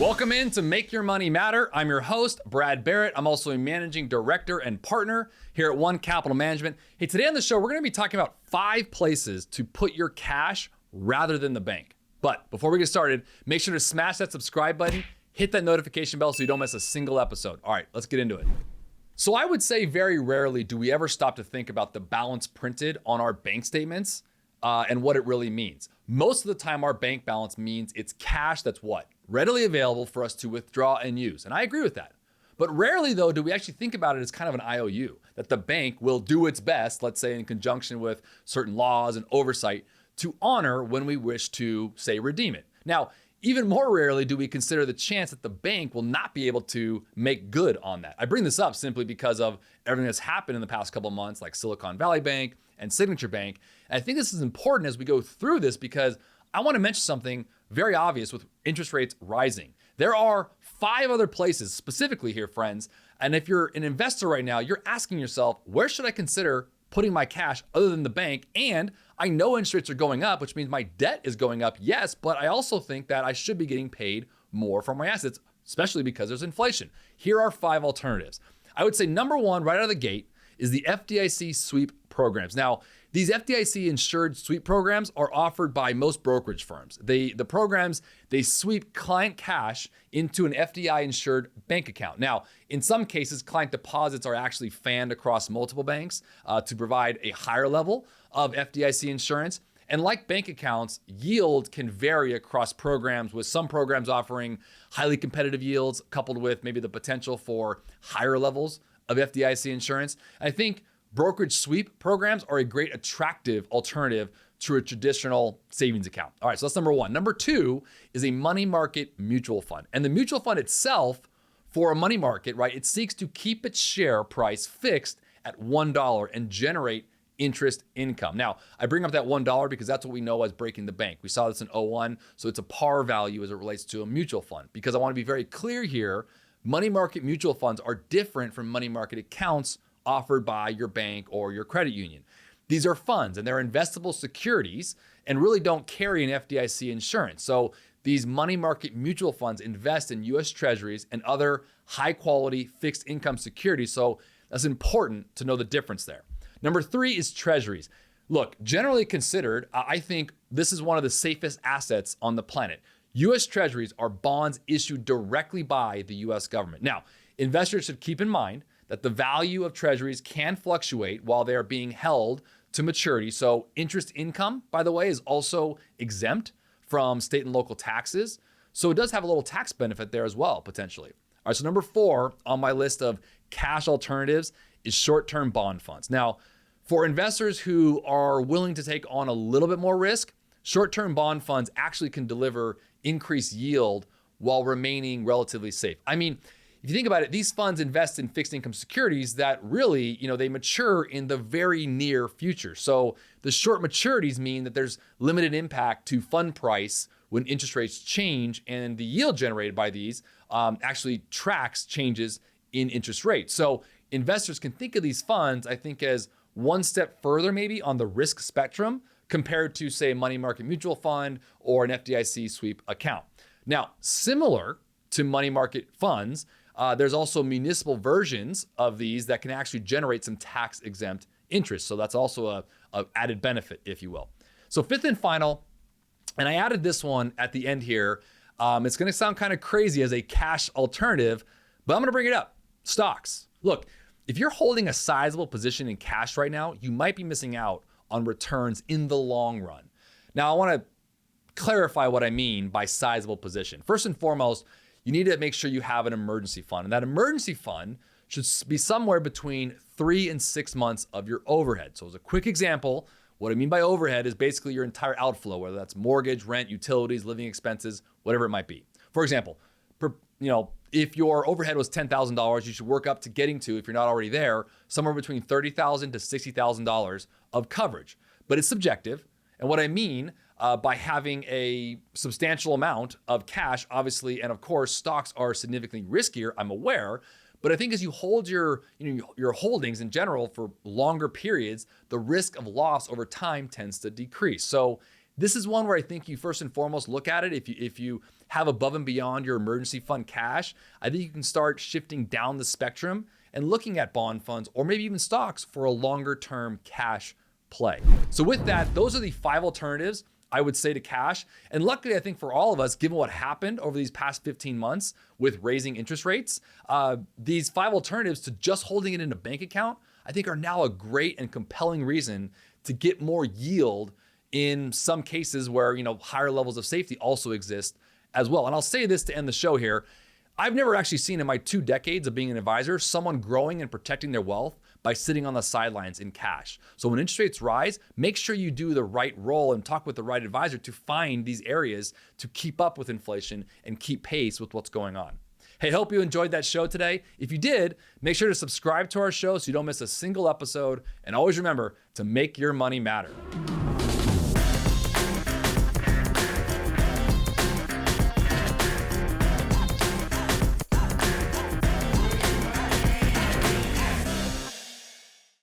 Welcome in to Make Your Money Matter. I'm your host, Brad Barrett. I'm also a managing director and partner here at One Capital Management. Hey, today on the show, we're going to be talking about 5 places to put your cash rather than the bank. But before we get started, make sure to smash that subscribe button, hit that notification bell so you don't miss a single episode. All right, let's get into it. So I would say very rarely do we ever stop to think about the balance printed on our bank statements and what it really means. Most of the time, our bank balance means it's cash that's what? Readily available for us to withdraw and use. And I agree with that. But rarely, though, do we actually think about it as kind of an IOU, that the bank will do its best, let's say in conjunction with certain laws and oversight, to honor when we wish to, say, redeem it. Now, even more rarely do we consider the chance that the bank will not be able to make good on that. I bring this up simply because of everything that's happened in the past couple of months, like Silicon Valley Bank and Signature Bank. And I think this is important as we go through this because I want to mention something very obvious with interest rates rising. There are 5 other places specifically here, friends. And if you're an investor right now, you're asking yourself, where should I consider putting my cash other than the bank? And I know interest rates are going up, which means my debt is going up, yes, but I also think that I should be getting paid more for my assets, especially because there's inflation. Here are 5 alternatives. I would say number 1, right out of the gate, is the FDIC sweep programs. Now, these FDIC insured sweep programs are offered by most brokerage firms. The programs, they sweep client cash into an FDIC insured bank account. Now, in some cases, client deposits are actually fanned across multiple banks to provide a higher level of FDIC insurance. And like bank accounts, yield can vary across programs, with some programs offering highly competitive yields coupled with maybe the potential for higher levels of FDIC insurance. I think brokerage sweep programs are a great attractive alternative to a traditional savings account. All right, so that's number 1. Number 2 is a money market mutual fund. And the mutual fund itself, for a money market, right, it seeks to keep its share price fixed at $1 and generate interest income. Now, I bring up that $1 because that's what we know as breaking the bank. We saw this in 01, so it's a par value as it relates to a mutual fund. Because I want to be very clear here, money market mutual funds are different from money market accounts offered by your bank or your credit union. These are funds and they're investable securities and really don't carry an FDIC insurance. So these money market mutual funds invest in US Treasuries and other high quality fixed income securities. So that's important to know the difference there. Number 3 is Treasuries. Look, generally considered, I think this is one of the safest assets on the planet. US Treasuries are bonds issued directly by the US government. Now, investors should keep in mind that the value of treasuries can fluctuate while they are being held to maturity. So interest income, by the way, is also exempt from state and local taxes. So it does have a little tax benefit there as well, potentially. All right, so number 4 on my list of cash alternatives is short-term bond funds. Now, for investors who are willing to take on a little bit more risk, short-term bond funds actually can deliver increased yield while remaining relatively safe. I mean, if you think about it, these funds invest in fixed income securities that really, they mature in the very near future. So the short maturities mean that there's limited impact to fund price when interest rates change, and the yield generated by these actually tracks changes in interest rates. So investors can think of these funds, I think, as one step further maybe on the risk spectrum compared to, say, a money market mutual fund or an FDIC sweep account. Now, similar to money market funds, there's also municipal versions of these that can actually generate some tax-exempt interest. So that's also a added benefit, if you will. So 5th and final, and I added this one at the end here. It's going to sound kind of crazy as a cash alternative, but I'm going to bring it up. Stocks. Look, if you're holding a sizable position in cash right now, you might be missing out on returns in the long run. Now, I want to clarify what I mean by sizable position. First and foremost, you need to make sure you have an emergency fund. And that emergency fund should be somewhere between 3 and 6 months of your overhead. So as a quick example, what I mean by overhead is basically your entire outflow, whether that's mortgage, rent, utilities, living expenses, whatever it might be. For example, if your overhead was $10,000, you should work up to getting to, if you're not already there, somewhere between $30,000 to $60,000 of coverage. But it's subjective. And what I mean by having a substantial amount of cash, obviously, and of course, stocks are significantly riskier, I'm aware. But I think as you hold your holdings in general for longer periods, the risk of loss over time tends to decrease. So This is one where I think you first and foremost look at it. If you have above and beyond your emergency fund cash, I think you can start shifting down the spectrum and looking at bond funds or maybe even stocks for a longer term cash play. So with that, those are the 5 alternatives I would say to cash. And luckily, I think for all of us, given what happened over these past 15 months with raising interest rates, these 5 alternatives to just holding it in a bank account, I think are now a great and compelling reason to get more yield in some cases where, higher levels of safety also exist as well. And I'll say this to end the show here. I've never actually seen in my 2 decades of being an advisor, someone growing and protecting their wealth by sitting on the sidelines in cash. So when interest rates rise, make sure you do the right role and talk with the right advisor to find these areas to keep up with inflation and keep pace with what's going on. Hey, hope you enjoyed that show today. If you did, make sure to subscribe to our show so you don't miss a single episode. And always remember to make your money matter.